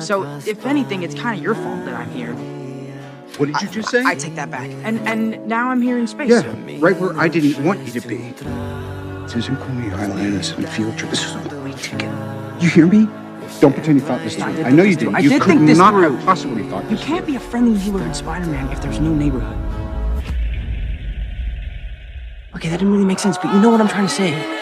So, if anything, it's kind of your fault that I'm here. What did you just say? I take that back. And now I'm here in space. Yeah, right where I didn't want you to be. Susan Coney Island is on a field trip. This is on the way ticket. You hear me? Don't pretend you thought this through. I know you didn't. You could not have possibly thought this. You can't be a friendly healer in Spider-Man if there's no neighborhood. Okay, that didn't really make sense, but you know what I'm trying to say.